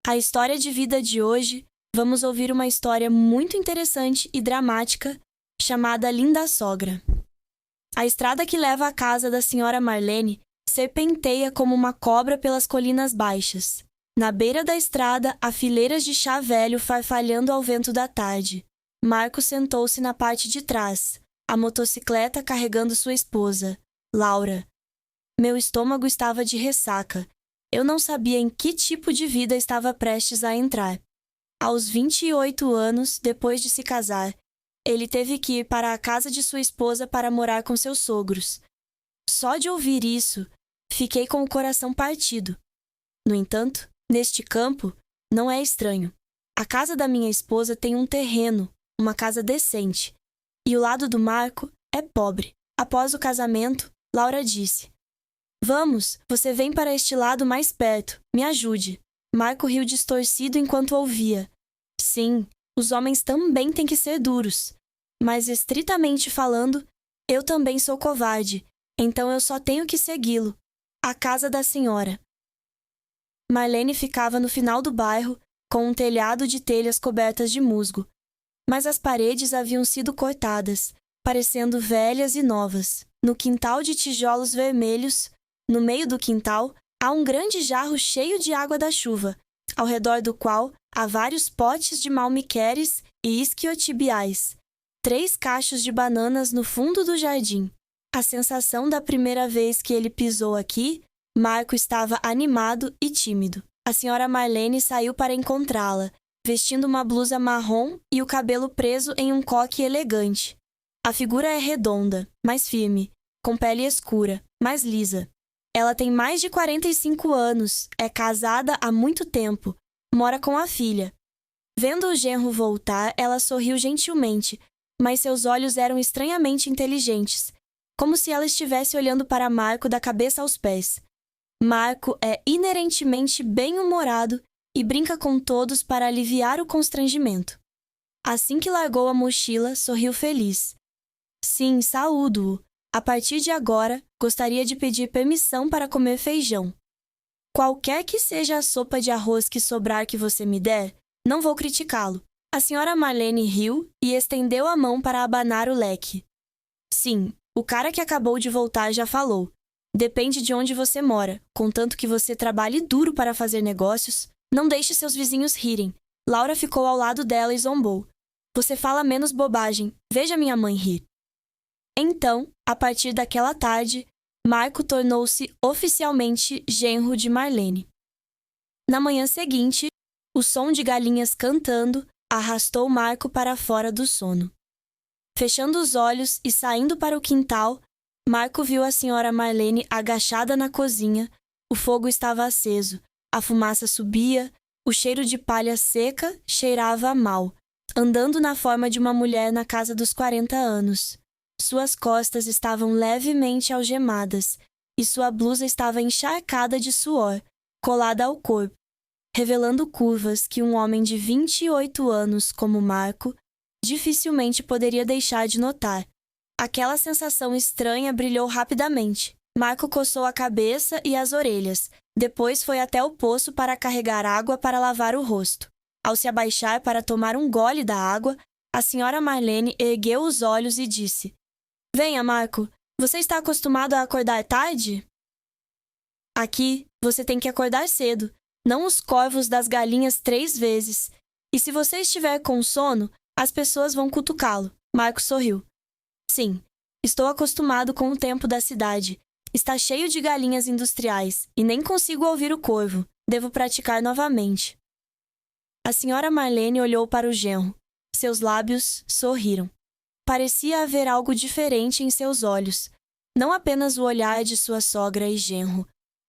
A história de vida de hoje, vamos ouvir uma história muito interessante e dramática chamada Linda Sogra. A estrada que leva à casa da senhora Marlene serpenteia como uma cobra pelas colinas baixas. Na beira da estrada, há fileiras de chá velho farfalhando ao vento da tarde. Marco sentou-se na parte de trás, a motocicleta carregando sua esposa, Laura. Meu estômago estava de ressaca. Eu não sabia em que tipo de vida estava prestes a entrar. Aos 28 anos, depois de se casar, ele teve que ir para a casa de sua esposa para morar com seus sogros. Só de ouvir isso, fiquei com o coração partido. No entanto, neste campo, não é estranho. A casa da minha esposa tem um terreno, uma casa decente, e o lado do Marco é pobre. Após o casamento, Laura disse: "Vamos, você vem para este lado mais perto, me ajude." Marco riu distorcido enquanto ouvia. Sim, os homens também têm que ser duros. Mas, estritamente falando, eu também sou covarde, então eu só tenho que segui-lo. A casa da senhora. Marlene ficava no final do bairro, com um telhado de telhas cobertas de musgo. Mas as paredes haviam sido cortadas, parecendo velhas e novas. No quintal de tijolos vermelhos, no meio do quintal, há um grande jarro cheio de água da chuva, ao redor do qual há vários potes de malmiqueres e isquiotibiais. 3 cachos de bananas no fundo do jardim. A sensação da primeira vez que ele pisou aqui, Marco estava animado e tímido. A senhora Marlene saiu para encontrá-la, vestindo uma blusa marrom e o cabelo preso em um coque elegante. A figura é redonda, mais firme, com pele escura, mais lisa. Ela tem mais de 45 anos, é casada há muito tempo, mora com a filha. Vendo o genro voltar, ela sorriu gentilmente, mas seus olhos eram estranhamente inteligentes, como se ela estivesse olhando para Marco da cabeça aos pés. Marco é inerentemente bem-humorado e brinca com todos para aliviar o constrangimento. Assim que largou a mochila, sorriu feliz. Sim, saúdo-o. A partir de agora, gostaria de pedir permissão para comer feijão. Qualquer que seja a sopa de arroz que sobrar que você me der, não vou criticá-lo. A senhora Marlene riu e estendeu a mão para abanar o leque. Sim, o cara que acabou de voltar já falou. Depende de onde você mora, contanto que você trabalhe duro para fazer negócios, não deixe seus vizinhos rirem. Laura ficou ao lado dela e zombou. Você fala menos bobagem, veja minha mãe rir. Então, a partir daquela tarde, Marco tornou-se oficialmente genro de Marlene. Na manhã seguinte, o som de galinhas cantando arrastou Marco para fora do sono. Fechando os olhos e saindo para o quintal, Marco viu a senhora Marlene agachada na cozinha. O fogo estava aceso, a fumaça subia, o cheiro de palha seca cheirava mal, andando na forma de uma mulher na casa dos 40 anos. Suas costas estavam levemente algemadas e sua blusa estava encharcada de suor, colada ao corpo, revelando curvas que um homem de 28 anos como Marco dificilmente poderia deixar de notar. Aquela sensação estranha brilhou rapidamente. Marco coçou a cabeça e as orelhas, depois foi até o poço para carregar água para lavar o rosto. Ao se abaixar para tomar um gole da água, a senhora Marlene ergueu os olhos e disse: "Venha, Marco, você está acostumado a acordar tarde? Aqui, você tem que acordar cedo, não os corvos das galinhas 3 vezes. E se você estiver com sono, as pessoas vão cutucá-lo." Marco sorriu. "Sim, estou acostumado com o tempo da cidade. Está cheio de galinhas industriais e nem consigo ouvir o corvo. Devo praticar novamente." A senhora Marlene olhou para o genro. Seus lábios sorriram. Parecia haver algo diferente em seus olhos. Não apenas o olhar de sua sogra e genro,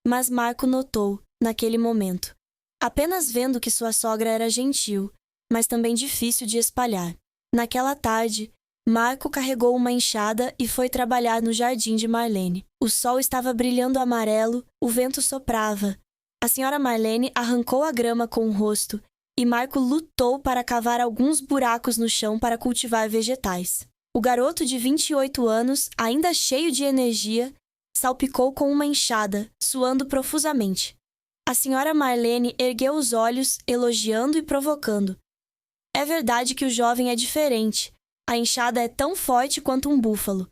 mas Marco notou, naquele momento, apenas vendo que sua sogra era gentil, mas também difícil de espalhar. Naquela tarde, Marco carregou uma enxada e foi trabalhar no jardim de Marlene. O sol estava brilhando amarelo, o vento soprava. A senhora Marlene arrancou a grama com o rosto e Marco lutou para cavar alguns buracos no chão para cultivar vegetais. O garoto de 28 anos, ainda cheio de energia, salpicou com uma enxada, suando profusamente. A senhora Marlene ergueu os olhos, elogiando e provocando. É verdade que o jovem é diferente. A enxada é tão forte quanto um búfalo.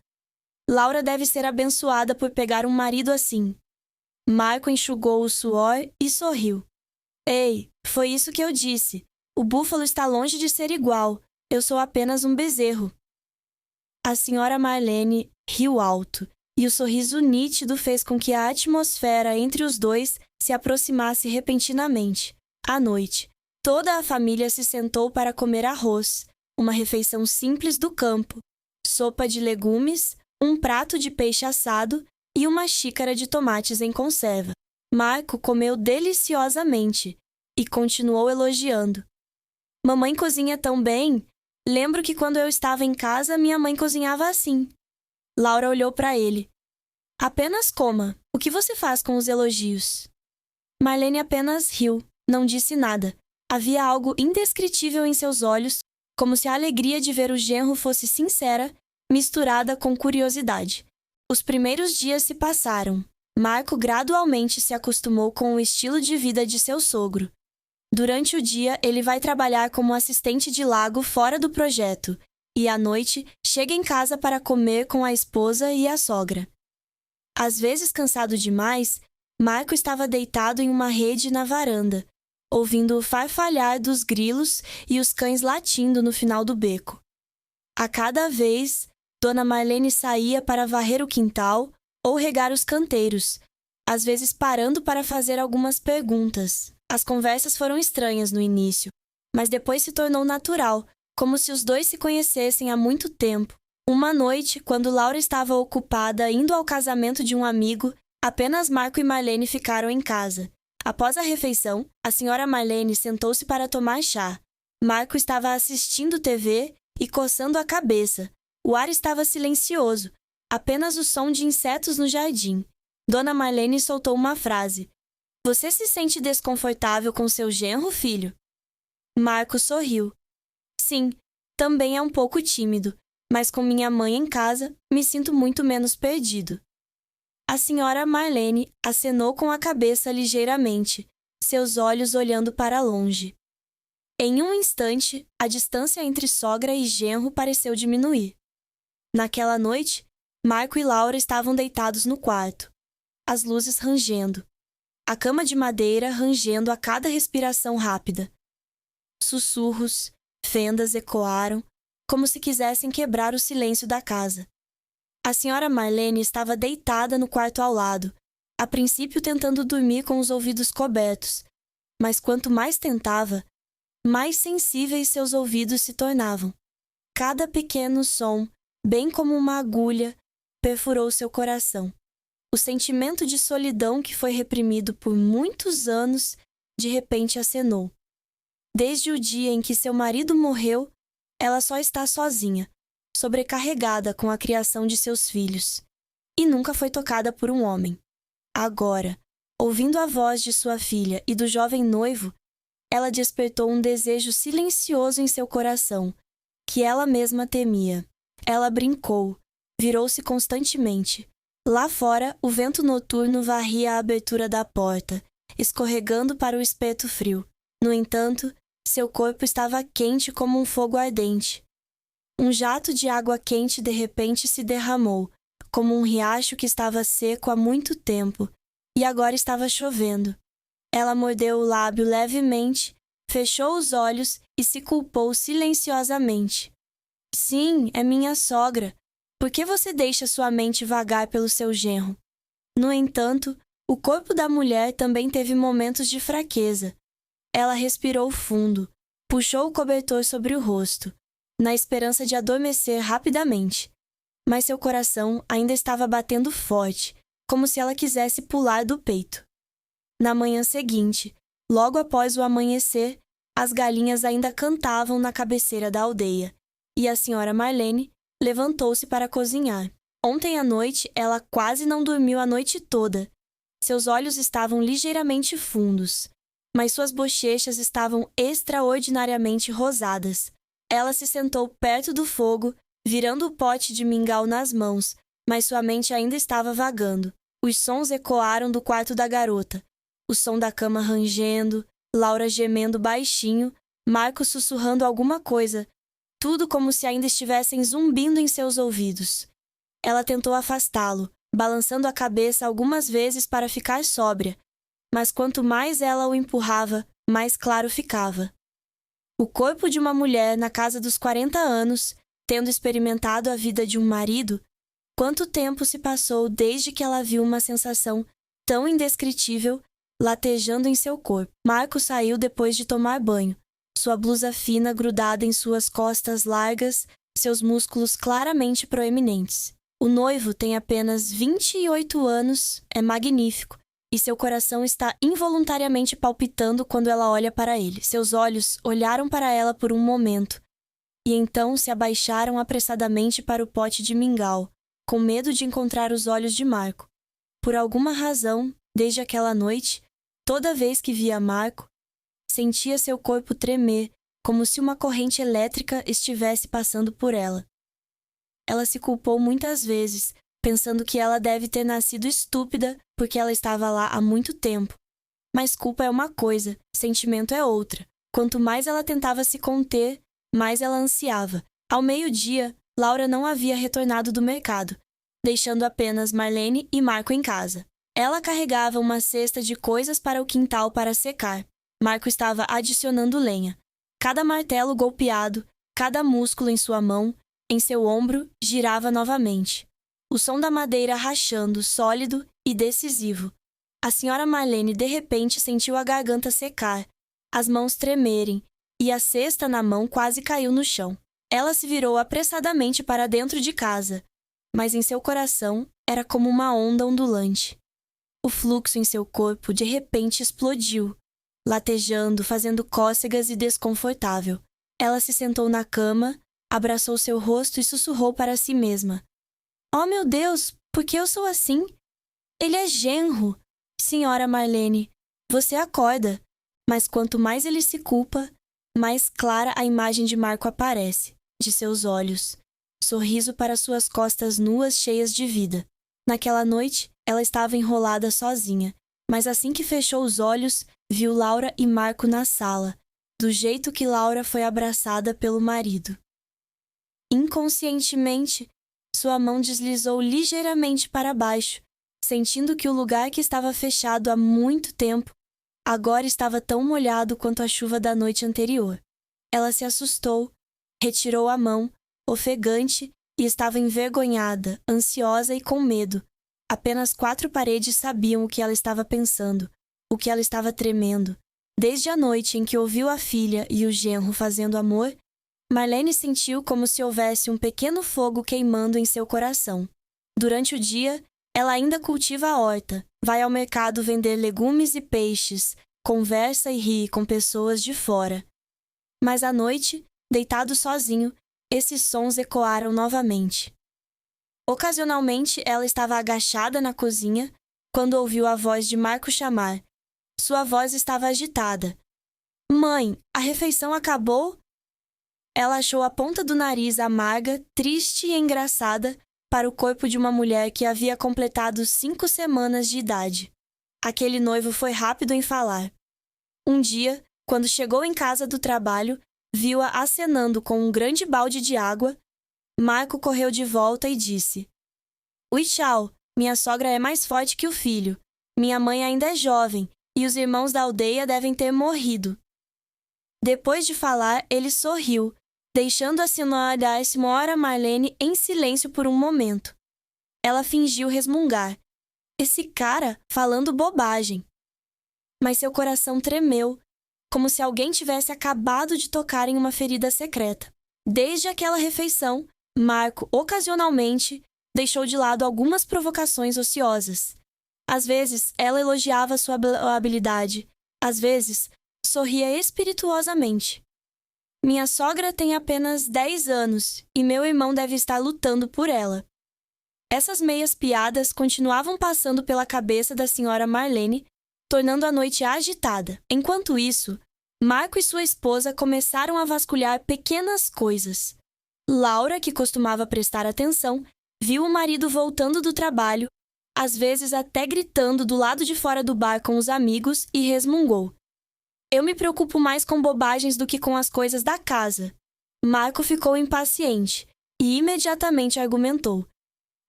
Laura deve ser abençoada por pegar um marido assim. Marco enxugou o suor e sorriu. Ei, foi isso que eu disse. O búfalo está longe de ser igual. Eu sou apenas um bezerro. A senhora Marlene riu alto, e o sorriso nítido fez com que a atmosfera entre os dois se aproximasse repentinamente. À noite, toda a família se sentou para comer arroz, uma refeição simples do campo, sopa de legumes, um prato de peixe assado e uma xícara de tomates em conserva. Marco comeu deliciosamente e continuou elogiando. Mamãe cozinha tão bem. Lembro que quando eu estava em casa, minha mãe cozinhava assim. Laura olhou para ele. Apenas coma. O que você faz com os elogios? Marlene apenas riu, não disse nada. Havia algo indescritível em seus olhos, como se a alegria de ver o genro fosse sincera, misturada com curiosidade. Os primeiros dias se passaram. Marco gradualmente se acostumou com o estilo de vida de seu sogro. Durante o dia, ele vai trabalhar como assistente de lago fora do projeto, e à noite chega em casa para comer com a esposa e a sogra. Às vezes, cansado demais, Marco estava deitado em uma rede na varanda, ouvindo o farfalhar dos grilos e os cães latindo no final do beco. A cada vez, Dona Marlene saía para varrer o quintal ou regar os canteiros, às vezes parando para fazer algumas perguntas. As conversas foram estranhas no início, mas depois se tornou natural, como se os dois se conhecessem há muito tempo. Uma noite, quando Laura estava ocupada indo ao casamento de um amigo, apenas Marco e Marlene ficaram em casa. Após a refeição, a senhora Marlene sentou-se para tomar chá. Marco estava assistindo TV e coçando a cabeça. O ar estava silencioso, apenas o som de insetos no jardim. Dona Marlene soltou uma frase. Você se sente desconfortável com seu genro, filho? Marco sorriu. Sim, também é um pouco tímido, mas com minha mãe em casa, me sinto muito menos perdido. A senhora Marlene acenou com a cabeça ligeiramente, seus olhos olhando para longe. Em um instante, a distância entre sogra e genro pareceu diminuir. Naquela noite, Marco e Laura estavam deitados no quarto, as luzes rangendo. A cama de madeira rangendo a cada respiração rápida. Sussurros, fendas ecoaram, como se quisessem quebrar o silêncio da casa. A senhora Marlene estava deitada no quarto ao lado, a princípio tentando dormir com os ouvidos cobertos, mas quanto mais tentava, mais sensíveis seus ouvidos se tornavam. Cada pequeno som, bem como uma agulha, perfurou seu coração. O sentimento de solidão que foi reprimido por muitos anos, de repente acenou. Desde o dia em que seu marido morreu, ela só está sozinha, sobrecarregada com a criação de seus filhos, e nunca foi tocada por um homem. Agora, ouvindo a voz de sua filha e do jovem noivo, ela despertou um desejo silencioso em seu coração, que ela mesma temia. Ela brincou, virou-se constantemente. Lá fora, o vento noturno varria a abertura da porta, escorregando para o espeto frio. No entanto, seu corpo estava quente como um fogo ardente. Um jato de água quente de repente se derramou, como um riacho que estava seco há muito tempo, e agora estava chovendo. Ela mordeu o lábio levemente, fechou os olhos e se culpou silenciosamente. Sim, é minha sogra. Por que você deixa sua mente vagar pelo seu genro? No entanto, o corpo da mulher também teve momentos de fraqueza. Ela respirou fundo, puxou o cobertor sobre o rosto, na esperança de adormecer rapidamente. Mas seu coração ainda estava batendo forte, como se ela quisesse pular do peito. Na manhã seguinte, logo após o amanhecer, as galinhas ainda cantavam na cabeceira da aldeia, e a senhora Marlene levantou-se para cozinhar. Ontem à noite, ela quase não dormiu a noite toda. Seus olhos estavam ligeiramente fundos, mas suas bochechas estavam extraordinariamente rosadas. Ela se sentou perto do fogo, virando o pote de mingau nas mãos, mas sua mente ainda estava vagando. Os sons ecoaram do quarto da garota. o som da cama rangendo, Laura gemendo baixinho, Marco sussurrando alguma coisa, tudo como se ainda estivessem zumbindo em seus ouvidos. Ela tentou afastá-lo, balançando a cabeça algumas vezes para ficar sóbria, mas quanto mais ela o empurrava, mais claro ficava. O corpo de uma mulher na casa dos 40 anos, tendo experimentado a vida de um marido, quanto tempo se passou desde que ela viu uma sensação tão indescritível latejando em seu corpo. Marco saiu depois de tomar banho, sua blusa fina grudada em suas costas largas, seus músculos claramente proeminentes. O noivo tem apenas 28 anos, é magnífico, e seu coração está involuntariamente palpitando quando ela olha para ele. Seus olhos olharam para ela por um momento, e então se abaixaram apressadamente para o pote de mingau, com medo de encontrar os olhos de Marco. Por alguma razão, desde aquela noite, toda vez que via Marco, sentia seu corpo tremer, como se uma corrente elétrica estivesse passando por ela. Ela se culpou muitas vezes, pensando que ela deve ter nascido estúpida porque ela estava lá há muito tempo. Mas culpa é uma coisa, sentimento é outra. Quanto mais ela tentava se conter, mais ela ansiava. Ao meio-dia, Laura não havia retornado do mercado, deixando apenas Marlene e Marco em casa. Ela carregava uma cesta de coisas para o quintal para secar. Marco estava adicionando lenha. Cada martelo golpeado, cada músculo em sua mão, em seu ombro, girava novamente. O som da madeira rachando, sólido e decisivo. A senhora Marlene de repente sentiu a garganta secar, as mãos tremerem, e a cesta na mão quase caiu no chão. Ela se virou apressadamente para dentro de casa, mas em seu coração era como uma onda ondulante. O fluxo em seu corpo de repente explodiu, latejando, fazendo cócegas e desconfortável. Ela se sentou na cama, abraçou seu rosto e sussurrou para si mesma. Oh, meu Deus, por que eu sou assim? Ele é genro. Senhora Marlene, você acorda. Mas quanto mais ele se culpa, mais clara a imagem de Marco aparece, de seus olhos. Sorriso para suas costas nuas cheias de vida. Naquela noite, ela estava enrolada sozinha, mas assim que fechou os olhos, viu Laura e Marco na sala, do jeito que Laura foi abraçada pelo marido. Inconscientemente, sua mão deslizou ligeiramente para baixo, sentindo que o lugar que estava fechado há muito tempo agora estava tão molhado quanto a chuva da noite anterior. Ela se assustou, retirou a mão, ofegante, e estava envergonhada, ansiosa e com medo. Apenas 4 paredes sabiam o que ela estava pensando, o que ela estava tremendo. Desde a noite em que ouviu a filha e o genro fazendo amor, Marlene sentiu como se houvesse um pequeno fogo queimando em seu coração. Durante o dia, ela ainda cultiva a horta, vai ao mercado vender legumes e peixes, conversa e ri com pessoas de fora. Mas à noite, deitado sozinho, esses sons ecoaram novamente. Ocasionalmente, ela estava agachada na cozinha quando ouviu a voz de Marco chamar. Sua voz estava agitada. Mãe, a refeição acabou? Ela achou a ponta do nariz amarga, triste e engraçada para o corpo de uma mulher que havia completado 5 semanas de idade. Aquele noivo foi rápido em falar. Um dia, quando chegou em casa do trabalho, viu-a acenando com um grande balde de água. Marco correu de volta e disse: Ui, tchau, minha sogra é mais forte que o filho. Minha mãe ainda é jovem e os irmãos da aldeia devem ter morrido. Depois de falar, ele sorriu, deixando a senhora Marlene em silêncio por um momento. Ela fingiu resmungar. Esse cara falando bobagem. Mas seu coração tremeu, como se alguém tivesse acabado de tocar em uma ferida secreta. Desde aquela refeição, Marco, ocasionalmente, deixou de lado algumas provocações ociosas. Às vezes, ela elogiava sua habilidade. Às vezes, sorria espirituosamente. Minha sogra tem apenas 10 anos e meu irmão deve estar lutando por ela. Essas meias piadas continuavam passando pela cabeça da senhora Marlene, tornando a noite agitada. Enquanto isso, Marco e sua esposa começaram a vasculhar pequenas coisas. Laura, que costumava prestar atenção, viu o marido voltando do trabalho, às vezes até gritando do lado de fora do bar com os amigos, e resmungou: "Eu me preocupo mais com bobagens do que com as coisas da casa." Marco ficou impaciente e imediatamente argumentou: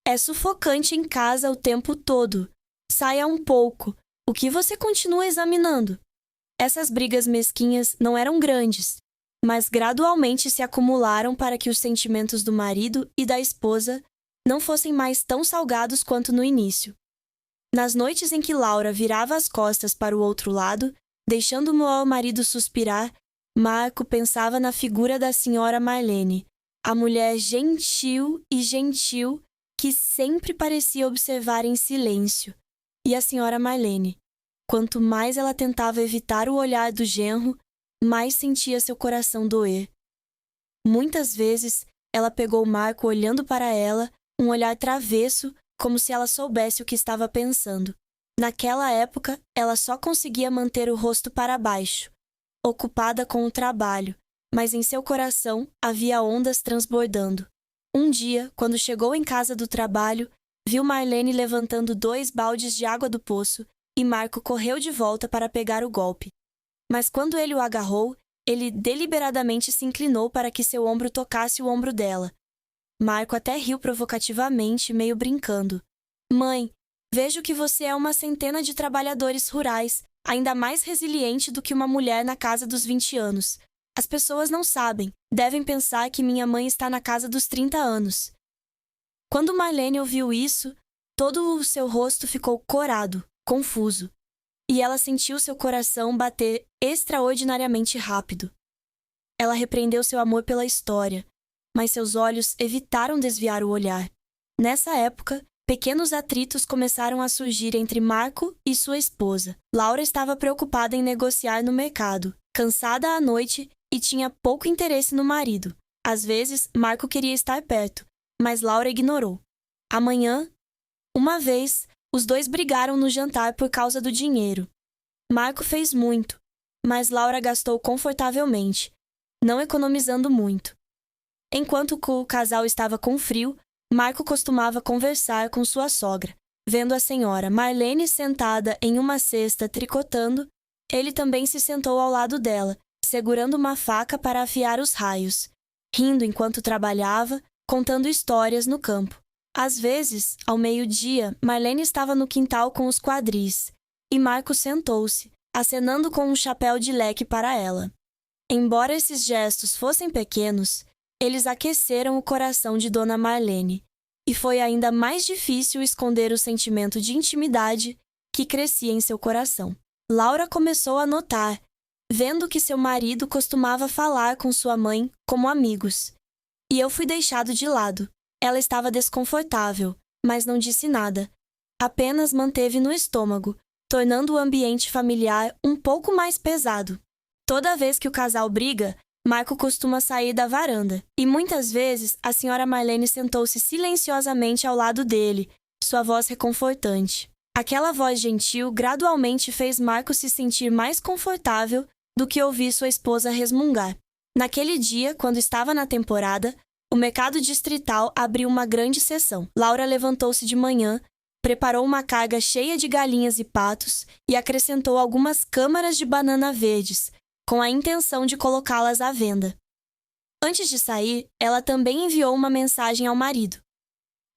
"É sufocante em casa o tempo todo. Saia um pouco. O que você continua examinando?" Essas brigas mesquinhas não eram grandes, mas gradualmente se acumularam para que os sentimentos do marido e da esposa não fossem mais tão salgados quanto no início. Nas noites em que Laura virava as costas para o outro lado, deixando o marido suspirar, Marco pensava na figura da senhora Marlene, a mulher gentil que sempre parecia observar em silêncio. E a senhora Marlene, quanto mais ela tentava evitar o olhar do genro, mais sentia seu coração doer. Muitas vezes, ela pegou Marco olhando para ela, um olhar travesso, como se ela soubesse o que estava pensando. Naquela época, ela só conseguia manter o rosto para baixo, ocupada com o trabalho, mas em seu coração havia ondas transbordando. Um dia, quando chegou em casa do trabalho, viu Marlene levantando 2 baldes de água do poço e Marco correu de volta para pegar o golpe. Mas quando ele o agarrou, ele deliberadamente se inclinou para que seu ombro tocasse o ombro dela. Marco até riu provocativamente, meio brincando. "Mãe, vejo que você é uma centena de trabalhadores rurais, ainda mais resiliente do que uma mulher na casa dos 20 anos. As pessoas não sabem, devem pensar que minha mãe está na casa dos 30 anos." Quando Marlene ouviu isso, todo o seu rosto ficou corado, confuso, e ela sentiu seu coração bater extraordinariamente rápido. Ela repreendeu seu amor pela história, mas seus olhos evitaram desviar o olhar. Nessa época, pequenos atritos começaram a surgir entre Marco e sua esposa. Laura estava preocupada em negociar no mercado, cansada à noite e tinha pouco interesse no marido. Às vezes, Marco queria estar perto, mas Laura ignorou. Amanhã, uma vez, os dois brigaram no jantar por causa do dinheiro. Marco fez muito, mas Laura gastou confortavelmente, não economizando muito. Enquanto o casal estava com frio, Marco costumava conversar com sua sogra. Vendo a senhora Marlene sentada em uma cesta tricotando, ele também se sentou ao lado dela, segurando uma faca para afiar os raios, rindo enquanto trabalhava, contando histórias no campo. Às vezes, ao meio-dia, Marlene estava no quintal com os quadris, e Marco sentou-se, acenando com um chapéu de leque para ela. Embora esses gestos fossem pequenos, eles aqueceram o coração de Dona Marlene, e foi ainda mais difícil esconder o sentimento de intimidade que crescia em seu coração. Laura começou a notar, vendo que seu marido costumava falar com sua mãe como amigos. E eu fui deixado de lado. Ela estava desconfortável, mas não disse nada. Apenas manteve no estômago, tornando o ambiente familiar um pouco mais pesado. Toda vez que o casal briga, Marco costuma sair da varanda, e muitas vezes a senhora Marlene sentou-se silenciosamente ao lado dele, sua voz reconfortante. Aquela voz gentil gradualmente fez Marco se sentir mais confortável do que ouvir sua esposa resmungar. Naquele dia, quando estava na temporada, o mercado distrital abriu uma grande sessão. Laura levantou-se de manhã, preparou uma carga cheia de galinhas e patos e acrescentou algumas câmaras de banana verdes, com a intenção de colocá-las à venda. Antes de sair, ela também enviou uma mensagem ao marido.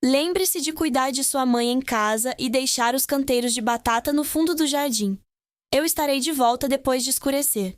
"Lembre-se de cuidar de sua mãe em casa e deixar os canteiros de batata no fundo do jardim. Eu estarei de volta depois de escurecer."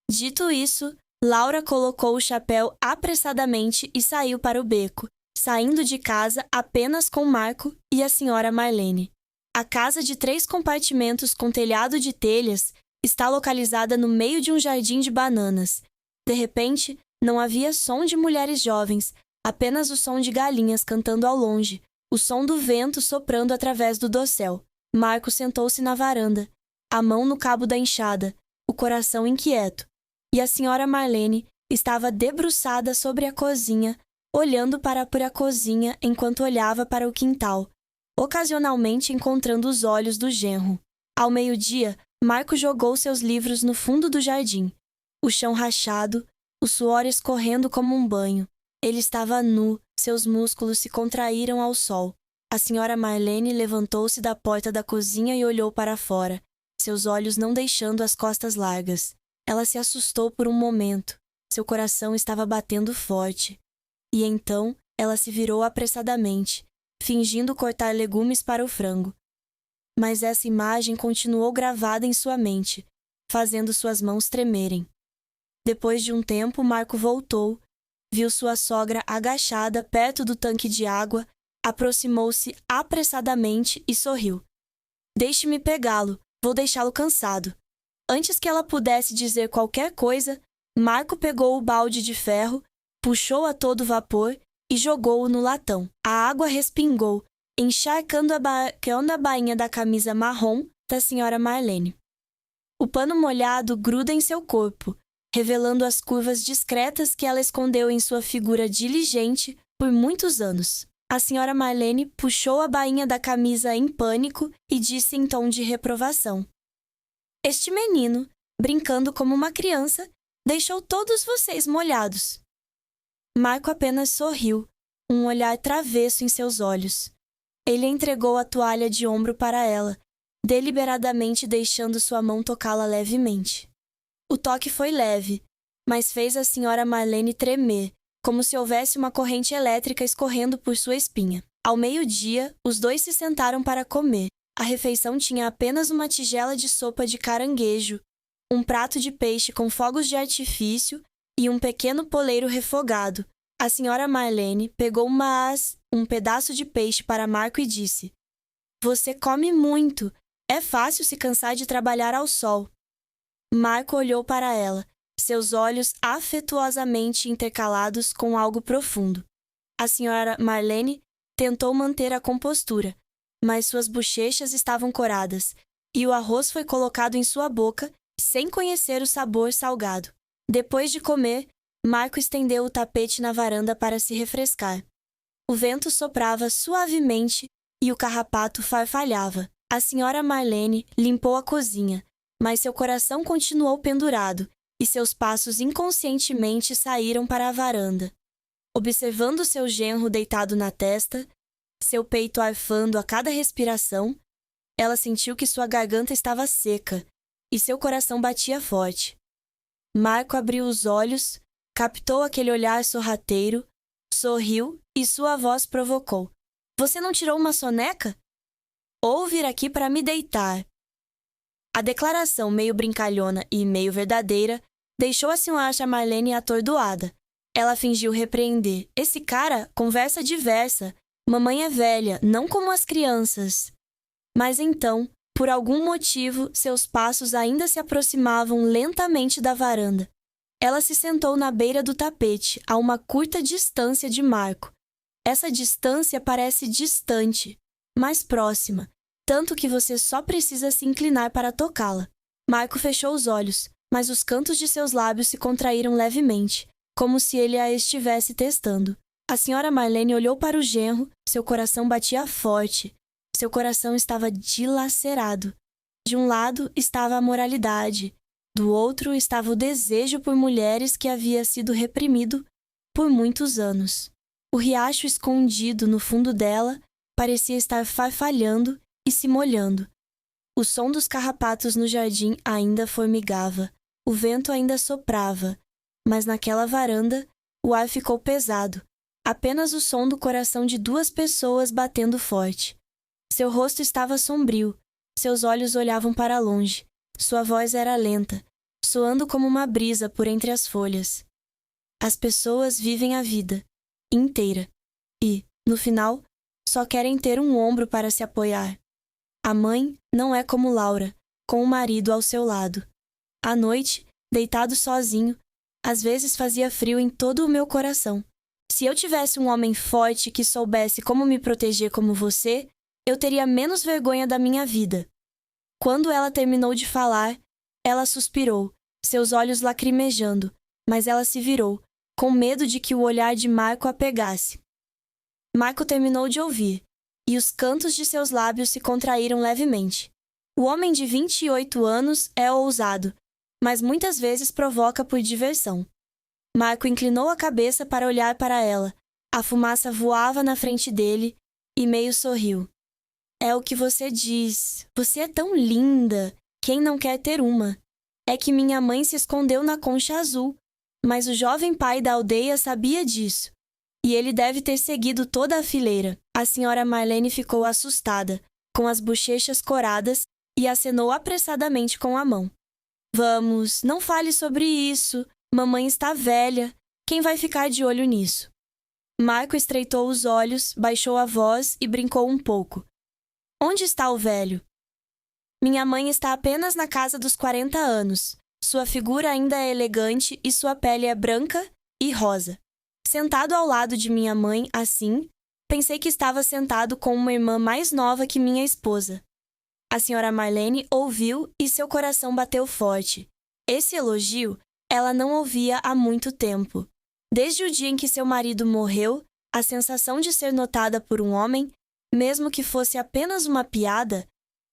Dito isso, Laura colocou o chapéu apressadamente e saiu para o beco, saindo de casa apenas com Marco e a senhora Marlene. A casa de 3 compartimentos com telhado de telhas está localizada no meio de um jardim de bananas. De repente, não havia som de mulheres jovens, apenas o som de galinhas cantando ao longe, o som do vento soprando através do dossel. Marco sentou-se na varanda, a mão no cabo da enxada, o coração inquieto, e a senhora Marlene estava debruçada sobre a cozinha, olhando para a cozinha enquanto olhava para o quintal, ocasionalmente encontrando os olhos do genro. Ao meio-dia, Marco jogou seus livros no fundo do jardim. O chão rachado, o suor escorrendo como um banho. Ele estava nu, seus músculos se contraíram ao sol. A senhora Marlene levantou-se da porta da cozinha e olhou para fora, seus olhos não deixando as costas largas. Ela se assustou por um momento. Seu coração estava batendo forte. E então, ela se virou apressadamente, fingindo cortar legumes para o frango. Mas essa imagem continuou gravada em sua mente, fazendo suas mãos tremerem. Depois de um tempo, Marco voltou, viu sua sogra agachada perto do tanque de água, aproximou-se apressadamente e sorriu. Deixe-me pegá-lo, vou deixá-lo cansado. Antes que ela pudesse dizer qualquer coisa, Marco pegou o balde de ferro, puxou a todo vapor e jogou-o no latão. A água respingou, encharcando a bainha da camisa marrom da senhora Marlene. O pano molhado gruda em seu corpo, revelando as curvas discretas que ela escondeu em sua figura diligente por muitos anos. A senhora Marlene puxou a bainha da camisa em pânico e disse em tom de reprovação: Este menino, brincando como uma criança, deixou todos vocês molhados. Marco apenas sorriu, um olhar travesso em seus olhos. Ele entregou a toalha de ombro para ela, deliberadamente deixando sua mão tocá-la levemente. O toque foi leve, mas fez a senhora Marlene tremer, como se houvesse uma corrente elétrica escorrendo por sua espinha. Ao meio-dia, os dois se sentaram para comer. A refeição tinha apenas uma tigela de sopa de caranguejo, um prato de peixe com fogos de artifício e um pequeno poleiro refogado. A senhora Marlene pegou um pedaço de peixe para Marco e disse: Você come muito. É fácil se cansar de trabalhar ao sol. Marco olhou para ela, seus olhos afetuosamente intercalados com algo profundo. A senhora Marlene tentou manter a compostura, mas suas bochechas estavam coradas, e o arroz foi colocado em sua boca sem conhecer o sabor salgado. Depois de comer, Marco estendeu o tapete na varanda para se refrescar. O vento soprava suavemente e o carrapato farfalhava. A senhora Marlene limpou a cozinha, mas seu coração continuou pendurado e seus passos inconscientemente saíram para a varanda. Observando seu genro deitado na testa, seu peito arfando a cada respiração, ela sentiu que sua garganta estava seca e seu coração batia forte. Marco abriu os olhos, captou aquele olhar sorrateiro, sorriu e sua voz provocou: Você não tirou uma soneca? Ou vir aqui para me deitar. A declaração meio brincalhona e meio verdadeira deixou a senhora Marlene atordoada. Ela fingiu repreender: Esse cara conversa diversa. Mamãe é velha, não como as crianças. Mas então, por algum motivo, seus passos ainda se aproximavam lentamente da varanda. Ela se sentou na beira do tapete, a uma curta distância de Marco. Essa distância parece distante, mas próxima, tanto que você só precisa se inclinar para tocá-la. Marco fechou os olhos, mas os cantos de seus lábios se contraíram levemente, como se ele a estivesse testando. A senhora Marlene olhou para o genro, seu coração batia forte. Seu coração estava dilacerado. De um lado estava a moralidade, do outro estava o desejo por mulheres que havia sido reprimido por muitos anos. O riacho escondido no fundo dela parecia estar farfalhando e se molhando. O som dos carrapatos no jardim ainda formigava. O vento ainda soprava, mas naquela varanda o ar ficou pesado. Apenas o som do coração de duas pessoas batendo forte. Seu rosto estava sombrio, seus olhos olhavam para longe. Sua voz era lenta, soando como uma brisa por entre as folhas. As pessoas vivem a vida inteira e, no final, só querem ter um ombro para se apoiar. A mãe não é como Laura, com o marido ao seu lado. À noite, deitado sozinho, às vezes fazia frio em todo o meu coração. Se eu tivesse um homem forte que soubesse como me proteger como você, eu teria menos vergonha da minha vida. Quando ela terminou de falar, ela suspirou, seus olhos lacrimejando, mas ela se virou, com medo de que o olhar de Marco a pegasse. Marco terminou de ouvir, e os cantos de seus lábios se contraíram levemente. O homem de 28 anos é ousado, mas muitas vezes provoca por diversão. Marco inclinou a cabeça para olhar para ela. A fumaça voava na frente dele, e meio sorriu. É o que você diz. Você é tão linda. Quem não quer ter uma? É que minha mãe se escondeu na concha azul, mas o jovem pai da aldeia sabia disso. E ele deve ter seguido toda a fileira. A senhora Marlene ficou assustada, com as bochechas coradas, e acenou apressadamente com a mão. Vamos, não fale sobre isso. Mamãe está velha. Quem vai ficar de olho nisso? Marco estreitou os olhos, baixou a voz e brincou um pouco. Onde está o velho? Minha mãe está apenas na casa dos 40 anos. Sua figura ainda é elegante e sua pele é branca e rosa. Sentado ao lado de minha mãe, assim, pensei que estava sentado com uma irmã mais nova que minha esposa. A senhora Marlene ouviu e seu coração bateu forte. Esse elogio ela não ouvia há muito tempo. Desde o dia em que seu marido morreu, a sensação de ser notada por um homem, mesmo que fosse apenas uma piada,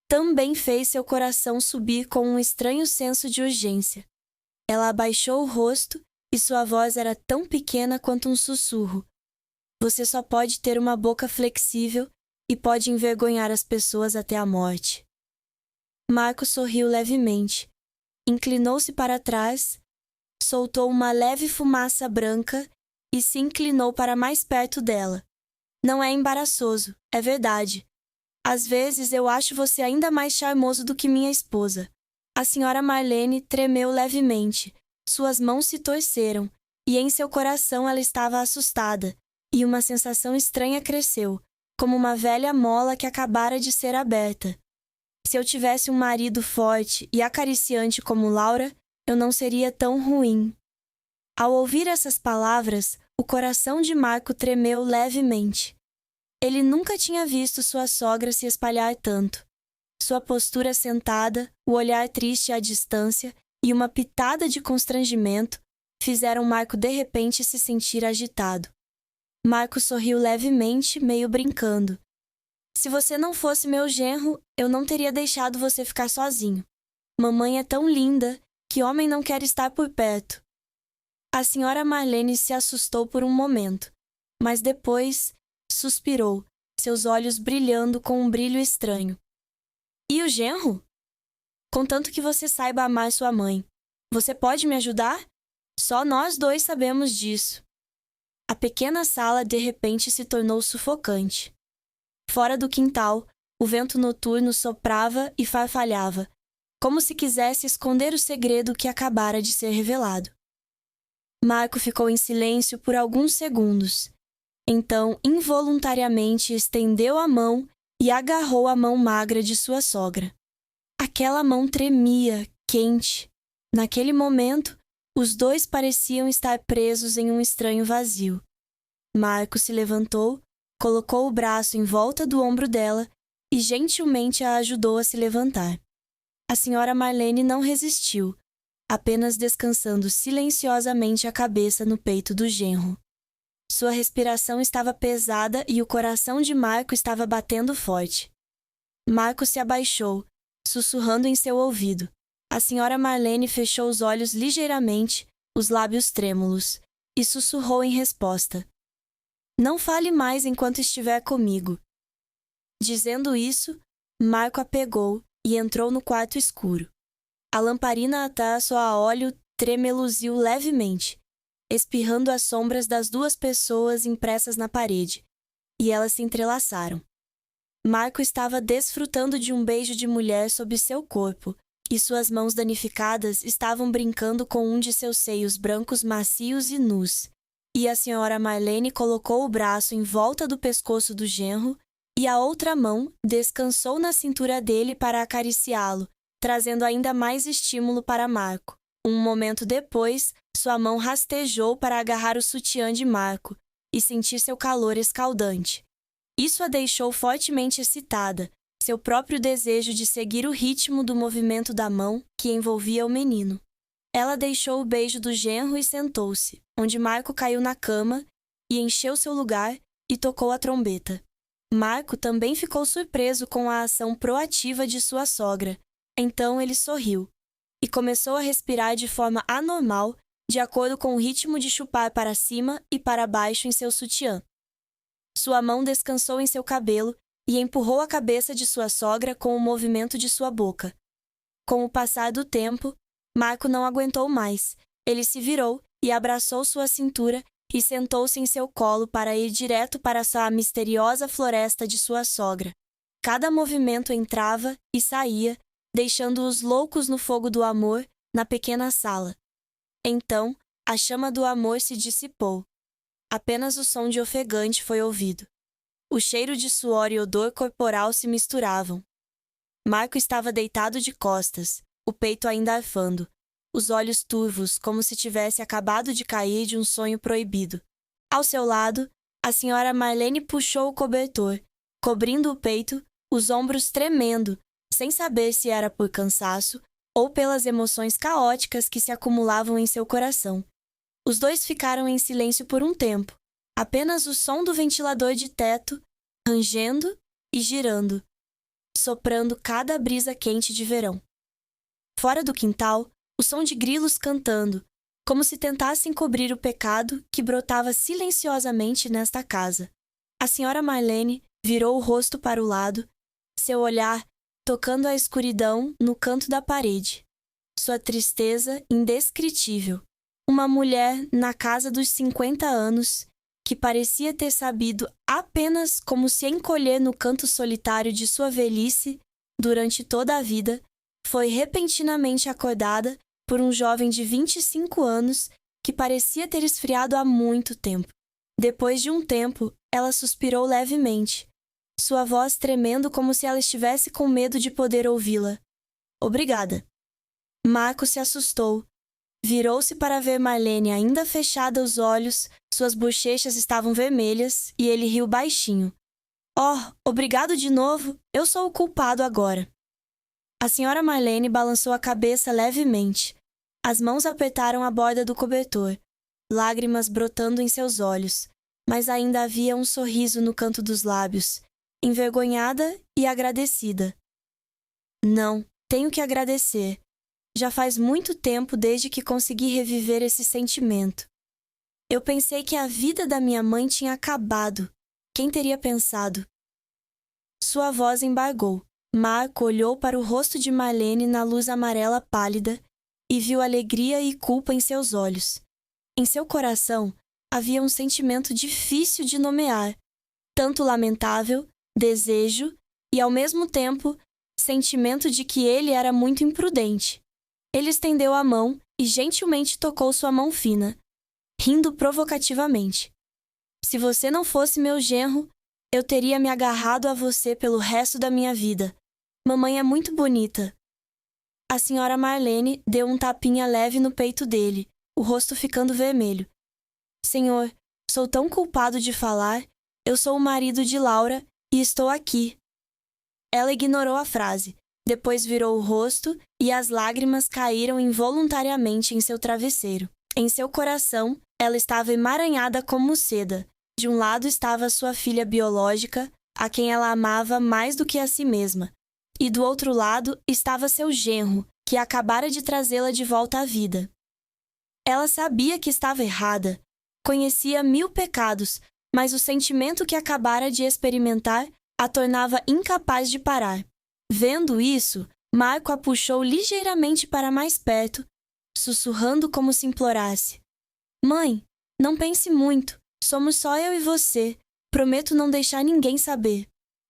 também fez seu coração subir com um estranho senso de urgência. Ela abaixou o rosto e sua voz era tão pequena quanto um sussurro. Você só pode ter uma boca flexível e pode envergonhar as pessoas até a morte. Marco sorriu levemente, inclinou-se para trás, soltou uma leve fumaça branca e se inclinou para mais perto dela. Não é embaraçoso, é verdade. Às vezes eu acho você ainda mais charmoso do que minha esposa. A senhora Marlene tremeu levemente, suas mãos se torceram, e em seu coração ela estava assustada, e uma sensação estranha cresceu, como uma velha mola que acabara de ser aberta. Se eu tivesse um marido forte e acariciante como Laura, eu não seria tão ruim. Ao ouvir essas palavras, o coração de Marco tremeu levemente. Ele nunca tinha visto sua sogra se espalhar tanto. Sua postura sentada, o olhar triste à distância e uma pitada de constrangimento fizeram Marco de repente se sentir agitado. Marco sorriu levemente, meio brincando. Se você não fosse meu genro, eu não teria deixado você ficar sozinho. Mamãe é tão linda, que homem não quer estar por perto. A senhora Marlene se assustou por um momento, mas depois suspirou, seus olhos brilhando com um brilho estranho. E o genro? Contanto que você saiba amar sua mãe. Você pode me ajudar? Só nós dois sabemos disso. A pequena sala de repente se tornou sufocante. Fora do quintal, o vento noturno soprava e farfalhava, como se quisesse esconder o segredo que acabara de ser revelado. Marco ficou em silêncio por alguns segundos. Então, involuntariamente, estendeu a mão e agarrou a mão magra de sua sogra. Aquela mão tremia, quente. Naquele momento, os dois pareciam estar presos em um estranho vazio. Marco se levantou, colocou o braço em volta do ombro dela e gentilmente a ajudou a se levantar. A senhora Marlene não resistiu, apenas descansando silenciosamente a cabeça no peito do genro. Sua respiração estava pesada e o coração de Marco estava batendo forte. Marco se abaixou, sussurrando em seu ouvido. A senhora Marlene fechou os olhos ligeiramente, os lábios trêmulos, e sussurrou em resposta. Não fale mais enquanto estiver comigo. Dizendo isso, Marco a pegou e entrou no quarto escuro. A lamparina atrás a óleo tremeluziu levemente, espirrando as sombras das duas pessoas impressas na parede, e elas se entrelaçaram. Marco estava desfrutando de um beijo de mulher sob seu corpo, e suas mãos danificadas estavam brincando com um de seus seios brancos macios e nus, e a senhora Marlene colocou o braço em volta do pescoço do genro e a outra mão descansou na cintura dele para acariciá-lo, trazendo ainda mais estímulo para Marco. Um momento depois, sua mão rastejou para agarrar o sutiã de Marco e sentir seu calor escaldante. Isso a deixou fortemente excitada, seu próprio desejo de seguir o ritmo do movimento da mão que envolvia o menino. Ela deixou o beijo do genro e sentou-se, onde Marco caiu na cama e encheu seu lugar e tocou a trombeta. Marco também ficou surpreso com a ação proativa de sua sogra. Então ele sorriu e começou a respirar de forma anormal, de acordo com o ritmo de chupar para cima e para baixo em seu sutiã. Sua mão descansou em seu cabelo e empurrou a cabeça de sua sogra com o movimento de sua boca. Com o passar do tempo, Marco não aguentou mais. Ele se virou e abraçou sua cintura e sentou-se em seu colo para ir direto para essa misteriosa floresta de sua sogra. Cada movimento entrava e saía, deixando-os loucos no fogo do amor na pequena sala. Então, a chama do amor se dissipou. Apenas o som de ofegante foi ouvido. O cheiro de suor e odor corporal se misturavam. Marco estava deitado de costas, o peito ainda arfando, os olhos turvos como se tivesse acabado de cair de um sonho proibido. Ao seu lado, a senhora Marlene puxou o cobertor, cobrindo o peito, os ombros tremendo, sem saber se era por cansaço ou pelas emoções caóticas que se acumulavam em seu coração. Os dois ficaram em silêncio por um tempo, apenas o som do ventilador de teto, rangendo e girando, soprando cada brisa quente de verão. Fora do quintal, o som de grilos cantando, como se tentassem cobrir o pecado que brotava silenciosamente nesta casa. A senhora Marlene virou o rosto para o lado, seu olhar tocando a escuridão no canto da parede. Sua tristeza indescritível. Uma mulher na casa dos 50 anos, que parecia ter sabido apenas como se encolher no canto solitário de sua velhice durante toda a vida, foi repentinamente acordada por um jovem de 25 anos que parecia ter esfriado há muito tempo. Depois de um tempo, ela suspirou levemente, sua voz tremendo como se ela estivesse com medo de poder ouvi-la. Obrigada. Marco se assustou. Virou-se para ver Marlene ainda fechada os olhos, suas bochechas estavam vermelhas e ele riu baixinho. Oh, obrigado de novo, eu sou o culpado agora. A senhora Marlene balançou a cabeça levemente. As mãos apertaram a borda do cobertor, lágrimas brotando em seus olhos, mas ainda havia um sorriso no canto dos lábios, envergonhada e agradecida. Não, tenho que agradecer. Já faz muito tempo desde que consegui reviver esse sentimento. Eu pensei que a vida da minha mãe tinha acabado. Quem teria pensado? Sua voz embargou. Marco olhou para o rosto de Marlene na luz amarela pálida e viu alegria e culpa em seus olhos. Em seu coração havia um sentimento difícil de nomear, tanto lamentável, desejo e, ao mesmo tempo, sentimento de que ele era muito imprudente. Ele estendeu a mão e gentilmente tocou sua mão fina, rindo provocativamente. Se você não fosse meu genro, eu teria me agarrado a você pelo resto da minha vida. Mamãe é muito bonita. A senhora Marlene deu um tapinha leve no peito dele, o rosto ficando vermelho. Senhor, sou tão culpado de falar. Eu sou o marido de Laura e estou aqui. Ela ignorou a frase. Depois virou o rosto e as lágrimas caíram involuntariamente em seu travesseiro. Em seu coração, ela estava emaranhada como seda. De um lado estava sua filha biológica, a quem ela amava mais do que a si mesma. E do outro lado estava seu genro, que acabara de trazê-la de volta à vida. Ela sabia que estava errada. Conhecia 1000 pecados, mas o sentimento que acabara de experimentar a tornava incapaz de parar. Vendo isso, Marco a puxou ligeiramente para mais perto, sussurrando como se implorasse. Mãe, não pense muito. Somos só eu e você. Prometo não deixar ninguém saber.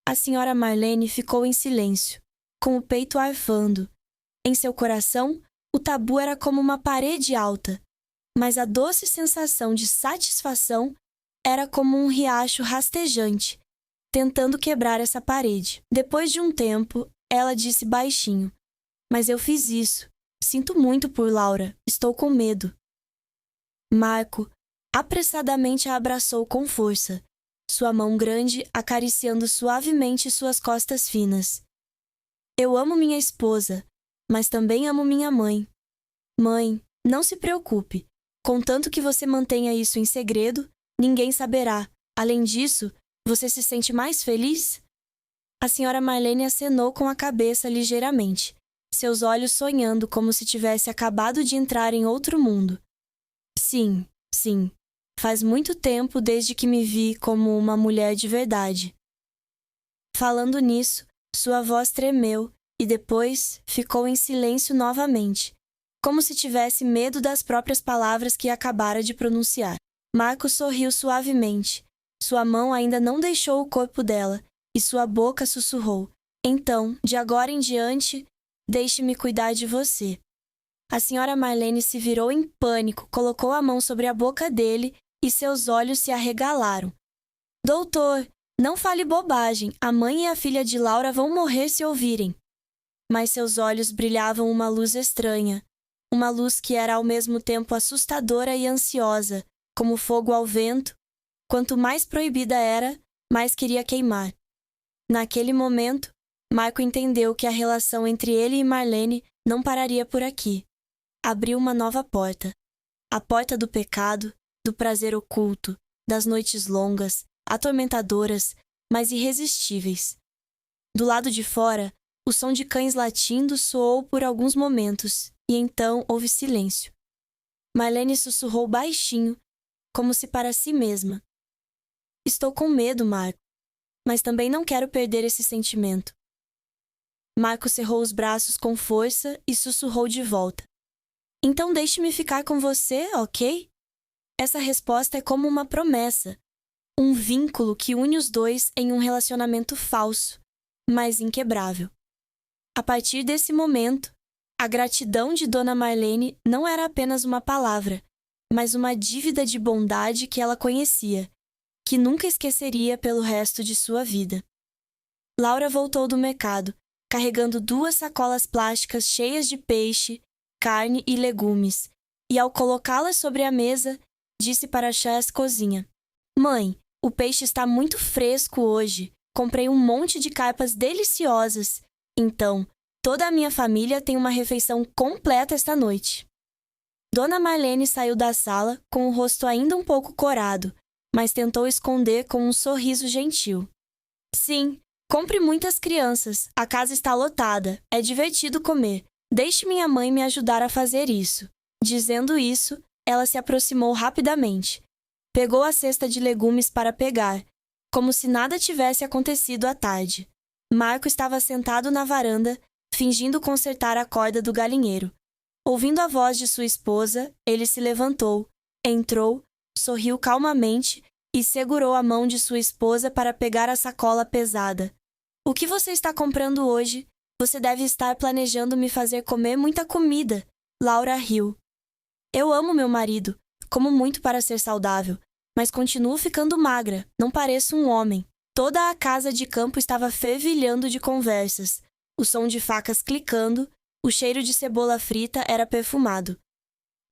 A senhora Marlene ficou em silêncio, com o peito arfando. Em seu coração, o tabu era como uma parede alta, mas a doce sensação de satisfação era como um riacho rastejante, tentando quebrar essa parede. Depois de um tempo, ela disse baixinho: Mas eu fiz isso. Sinto muito por Laura. Estou com medo. Marco apressadamente a abraçou com força, sua mão grande acariciando suavemente suas costas finas. Eu amo minha esposa, mas também amo minha mãe. Mãe, não se preocupe. Contanto que você mantenha isso em segredo, ninguém saberá. Além disso, você se sente mais feliz? A senhora Marlene acenou com a cabeça ligeiramente, seus olhos sonhando como se tivesse acabado de entrar em outro mundo. Sim, sim. Faz muito tempo desde que me vi como uma mulher de verdade. Falando nisso, sua voz tremeu e depois ficou em silêncio novamente, como se tivesse medo das próprias palavras que acabara de pronunciar. Marco sorriu suavemente. Sua mão ainda não deixou o corpo dela e sua boca sussurrou: "Então, de agora em diante, deixe-me cuidar de você." A senhora Marlene se virou em pânico, colocou a mão sobre a boca dele e seus olhos se arregalaram. "Doutor, não fale bobagem. A mãe e a filha de Laura vão morrer se ouvirem." Mas seus olhos brilhavam uma luz estranha, uma luz que era ao mesmo tempo assustadora e ansiosa, como fogo ao vento. Quanto mais proibida era, mais queria queimar. Naquele momento, Marco entendeu que a relação entre ele e Marlene não pararia por aqui. Abriu uma nova porta. A porta do pecado, do prazer oculto, das noites longas, atormentadoras, mas irresistíveis. Do lado de fora, o som de cães latindo soou por alguns momentos, e então houve silêncio. Marlene sussurrou baixinho, como se para si mesma: "Estou com medo, Marco, mas também não quero perder esse sentimento." Marco cerrou os braços com força e sussurrou de volta: "Então deixe-me ficar com você, ok?" Essa resposta é como uma promessa, um vínculo que une os dois em um relacionamento falso, mas inquebrável. A partir desse momento, a gratidão de Dona Marlene não era apenas uma palavra, mas uma dívida de bondade que ela conhecia, que nunca esqueceria pelo resto de sua vida. Laura voltou do mercado, carregando 2 sacolas plásticas cheias de peixe, carne e legumes, e ao colocá-las sobre a mesa, disse para Chas cozinha: "Mãe, o peixe está muito fresco hoje. Comprei um monte de carpas deliciosas. Então, toda a minha família tem uma refeição completa esta noite." Dona Marlene saiu da sala com o rosto ainda um pouco corado, mas tentou esconder com um sorriso gentil. "Sim, compre muitas crianças. A casa está lotada. É divertido comer. Deixe minha mãe me ajudar a fazer isso." Dizendo isso, ela se aproximou rapidamente. Pegou a cesta de legumes para pegar, como se nada tivesse acontecido à tarde. Marco estava sentado na varanda, fingindo consertar a corda do galinheiro. Ouvindo a voz de sua esposa, ele se levantou, entrou, sorriu calmamente e segurou a mão de sua esposa para pegar a sacola pesada. "O que você está comprando hoje? Você deve estar planejando me fazer comer muita comida." Laura riu. "Eu amo meu marido, como muito para ser saudável, mas continuo ficando magra, não pareço um homem." Toda a casa de campo estava fervilhando de conversas, o som de facas clicando, o cheiro de cebola frita era perfumado.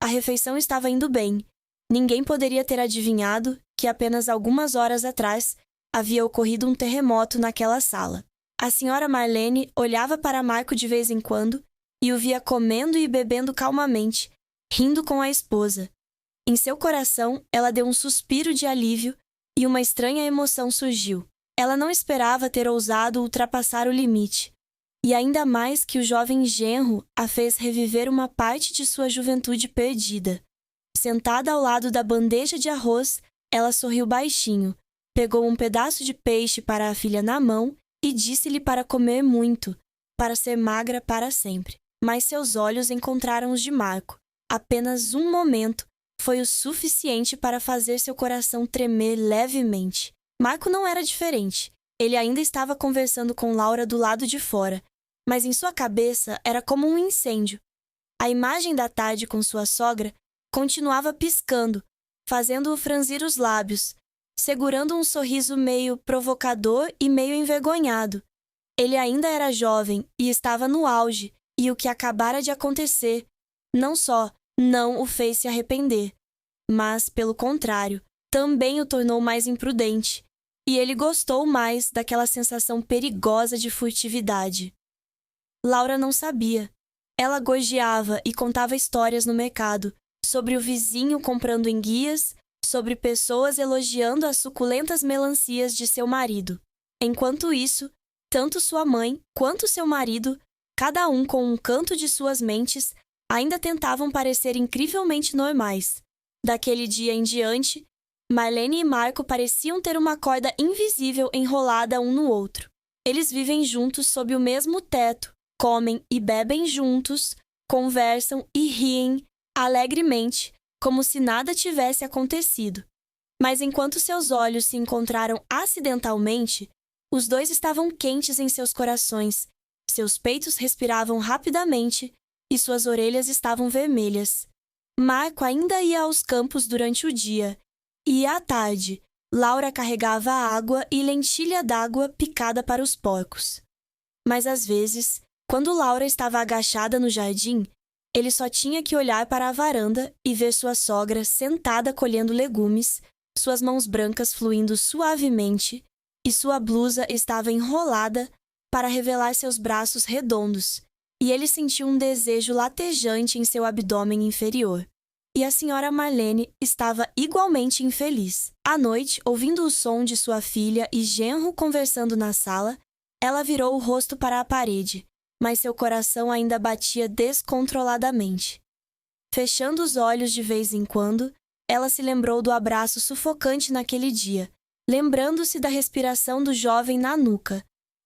A refeição estava indo bem. Ninguém poderia ter adivinhado que apenas algumas horas atrás havia ocorrido um terremoto naquela sala. A senhora Marlene olhava para Marco de vez em quando e o via comendo e bebendo calmamente, rindo com a esposa. Em seu coração, ela deu um suspiro de alívio e uma estranha emoção surgiu. Ela não esperava ter ousado ultrapassar o limite, e ainda mais que o jovem genro a fez reviver uma parte de sua juventude perdida. Sentada ao lado da bandeja de arroz, ela sorriu baixinho, pegou um pedaço de peixe para a filha na mão e disse-lhe para comer muito, para ser magra para sempre. Mas seus olhos encontraram os de Marco. Apenas um momento foi o suficiente para fazer seu coração tremer levemente. Marco não era diferente. Ele ainda estava conversando com Laura do lado de fora, mas em sua cabeça era como um incêndio. A imagem da tarde com sua sogra continuava piscando, fazendo-o franzir os lábios, segurando um sorriso meio provocador e meio envergonhado. Ele ainda era jovem e estava no auge, e o que acabara de acontecer não só não o fez se arrepender, mas, pelo contrário, também o tornou mais imprudente, e ele gostou mais daquela sensação perigosa de furtividade. Laura não sabia. Ela gorjeava e contava histórias no mercado, sobre o vizinho comprando enguias, sobre pessoas elogiando as suculentas melancias de seu marido. Enquanto isso, tanto sua mãe quanto seu marido, cada um com um canto de suas mentes, ainda tentavam parecer incrivelmente normais. Daquele dia em diante, Marlene e Marco pareciam ter uma corda invisível enrolada um no outro. Eles vivem juntos sob o mesmo teto, comem e bebem juntos, conversam e riem alegremente, como se nada tivesse acontecido. Mas enquanto seus olhos se encontraram acidentalmente, os dois estavam quentes em seus corações, seus peitos respiravam rapidamente e suas orelhas estavam vermelhas. Marco ainda ia aos campos durante o dia, e à tarde, Laura carregava água e lentilha d'água picada para os porcos. Mas às vezes, quando Laura estava agachada no jardim, ele só tinha que olhar para a varanda e ver sua sogra sentada colhendo legumes, suas mãos brancas fluindo suavemente, e sua blusa estava enrolada para revelar seus braços redondos, e ele sentiu um desejo latejante em seu abdômen inferior. E a senhora Marlene estava igualmente infeliz. À noite, ouvindo o som de sua filha e genro conversando na sala, ela virou o rosto para a parede, mas seu coração ainda batia descontroladamente. Fechando os olhos de vez em quando, ela se lembrou do abraço sufocante naquele dia, lembrando-se da respiração do jovem na nuca,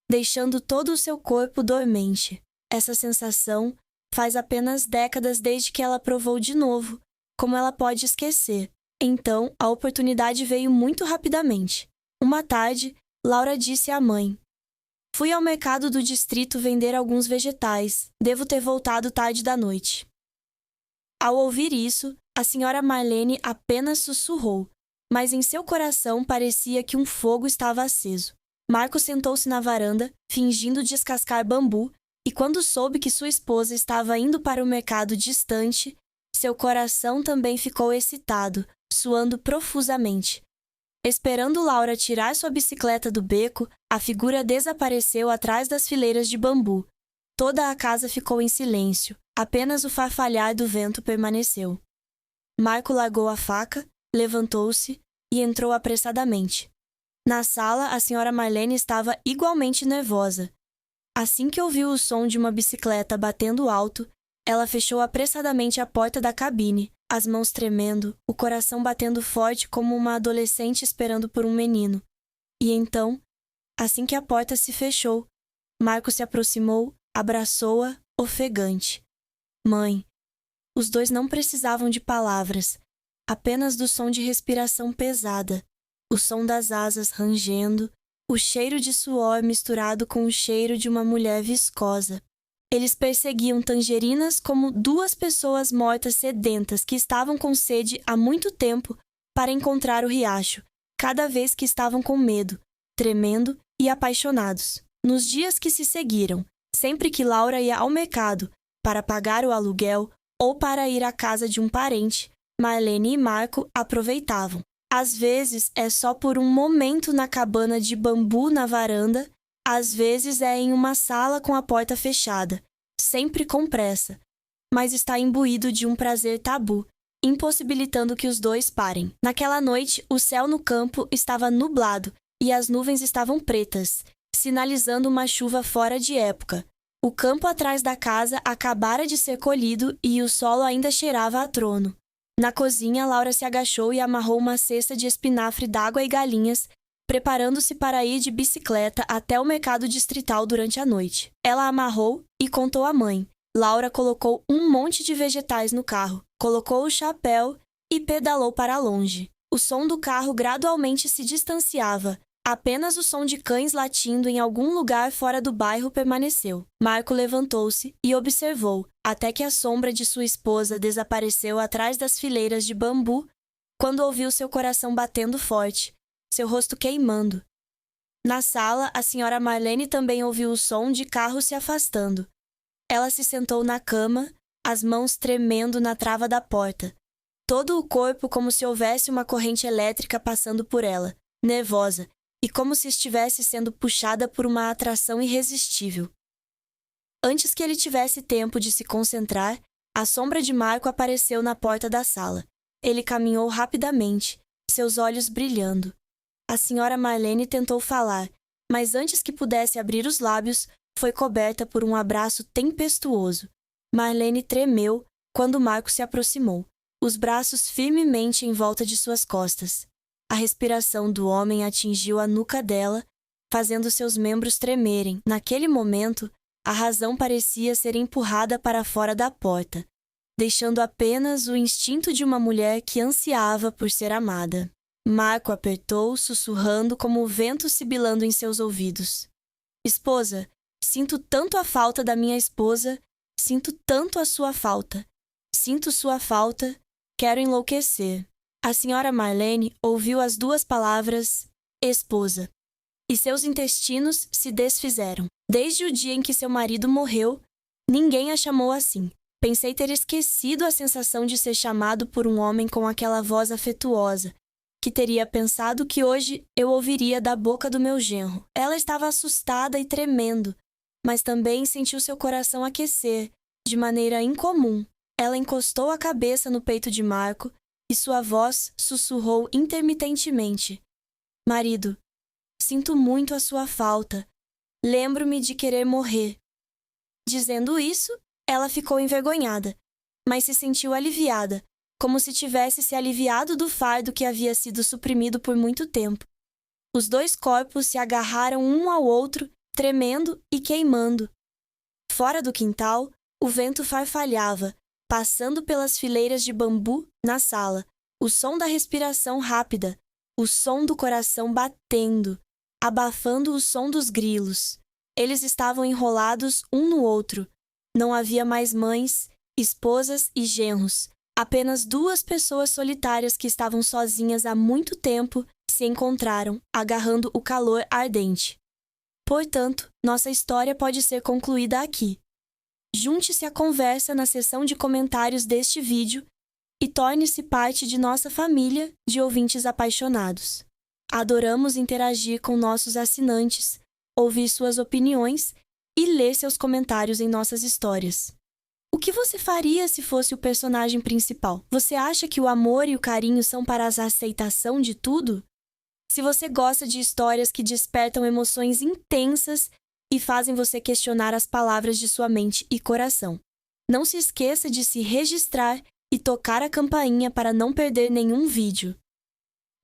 deixando todo o seu corpo dormente. Essa sensação faz apenas décadas desde que ela provou de novo. Como ela pode esquecer? Então, a oportunidade veio muito rapidamente. Uma tarde, Laura disse à mãe: "Fui ao mercado do distrito vender alguns vegetais. Devo ter voltado tarde da noite." Ao ouvir isso, a senhora Marlene apenas sussurrou, mas em seu coração parecia que um fogo estava aceso. Marco sentou-se na varanda, fingindo descascar bambu, e quando soube que sua esposa estava indo para o mercado distante, seu coração também ficou excitado, suando profusamente. Esperando Laura tirar sua bicicleta do beco, a figura desapareceu atrás das fileiras de bambu. Toda a casa ficou em silêncio, apenas o farfalhar do vento permaneceu. Marco largou a faca, levantou-se e entrou apressadamente. Na sala, a senhora Marlene estava igualmente nervosa. Assim que ouviu o som de uma bicicleta batendo alto, ela fechou apressadamente a porta da cabine, as mãos tremendo, o coração batendo forte como uma adolescente esperando por um menino. E então, assim que a porta se fechou, Marco se aproximou, abraçou-a, ofegante. Mãe. Os dois não precisavam de palavras, apenas do som de respiração pesada, o som das asas rangendo, o cheiro de suor misturado com o cheiro de uma mulher viscosa. Eles perseguiam Tangerinas como duas pessoas mortas sedentas que estavam com sede há muito tempo para encontrar o riacho, cada vez que estavam com medo, tremendo e apaixonados. Nos dias que se seguiram, sempre que Laura ia ao mercado para pagar o aluguel ou para ir à casa de um parente, Marlene e Marco aproveitavam. Às vezes é só por um momento na cabana de bambu na varanda, às vezes é em uma sala com a porta fechada, sempre com pressa, mas está imbuído de um prazer tabu, impossibilitando que os dois parem. Naquela noite, o céu no campo estava nublado e as nuvens estavam pretas, sinalizando uma chuva fora de época. O campo atrás da casa acabara de ser colhido e o solo ainda cheirava a trono. Na cozinha, Laura se agachou e amarrou uma cesta de espinafre d'água e galinhas, preparando-se para ir de bicicleta até o mercado distrital durante a noite. Ela amarrou e contou à mãe. Laura colocou um monte de vegetais no carro, colocou o chapéu e pedalou para longe. O som do carro gradualmente se distanciava. Apenas o som de cães latindo em algum lugar fora do bairro permaneceu. Marco levantou-se e observou, até que a sombra de sua esposa desapareceu atrás das fileiras de bambu, quando ouviu seu coração batendo forte, seu rosto queimando. Na sala, a senhora Marlene também ouviu o som de carros se afastando. Ela se sentou na cama, as mãos tremendo na trava da porta. Todo o corpo como se houvesse uma corrente elétrica passando por ela, nervosa, e como se estivesse sendo puxada por uma atração irresistível. Antes que ele tivesse tempo de se concentrar, a sombra de Marco apareceu na porta da sala. Ele caminhou rapidamente, seus olhos brilhando. A senhora Marlene tentou falar, mas antes que pudesse abrir os lábios, foi coberta por um abraço tempestuoso. Marlene tremeu quando Marco se aproximou, os braços firmemente em volta de suas costas. A respiração do homem atingiu a nuca dela, fazendo seus membros tremerem. Naquele momento, a razão parecia ser empurrada para fora da porta, deixando apenas o instinto de uma mulher que ansiava por ser amada. Marco apertou, sussurrando como o vento sibilando em seus ouvidos. Esposa, sinto tanto a falta da minha esposa, sinto tanto a sua falta. Sinto sua falta, quero enlouquecer. A senhora Marlene ouviu as duas palavras esposa, e seus intestinos se desfizeram. Desde o dia em que seu marido morreu, ninguém a chamou assim. Pensei ter esquecido a sensação de ser chamado por um homem com aquela voz afetuosa, que teria pensado que hoje eu ouviria da boca do meu genro. Ela estava assustada e tremendo, mas também sentiu seu coração aquecer, de maneira incomum. Ela encostou a cabeça no peito de Marco e sua voz sussurrou intermitentemente. Marido, sinto muito a sua falta. Lembro-me de querer morrer. Dizendo isso, ela ficou envergonhada, mas se sentiu aliviada, como se tivesse se aliviado do fardo que havia sido suprimido por muito tempo. Os dois corpos se agarraram um ao outro, tremendo e queimando. Fora do quintal, o vento farfalhava, passando pelas fileiras de bambu na sala, o som da respiração rápida, o som do coração batendo, abafando o som dos grilos. Eles estavam enrolados um no outro. Não havia mais mães, esposas e genros. Apenas duas pessoas solitárias que estavam sozinhas há muito tempo se encontraram, agarrando o calor ardente. Portanto, nossa história pode ser concluída aqui. Junte-se à conversa na seção de comentários deste vídeo e torne-se parte de nossa família de ouvintes apaixonados. Adoramos interagir com nossos assinantes, ouvir suas opiniões e ler seus comentários em nossas histórias. O que você faria se fosse o personagem principal? Você acha que o amor e o carinho são para a aceitação de tudo? Se você gosta de histórias que despertam emoções intensas e fazem você questionar as palavras de sua mente e coração, não se esqueça de se registrar e tocar a campainha para não perder nenhum vídeo.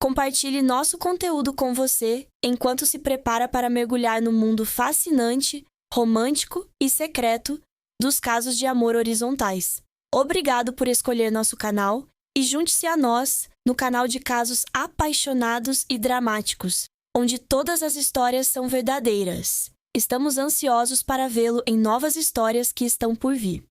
Compartilhe nosso conteúdo com você enquanto se prepara para mergulhar no mundo fascinante, romântico e secreto dos casos de amor horizontais. Obrigado por escolher nosso canal e junte-se a nós no canal de casos apaixonados e dramáticos, onde todas as histórias são verdadeiras. Estamos ansiosos para vê-lo em novas histórias que estão por vir.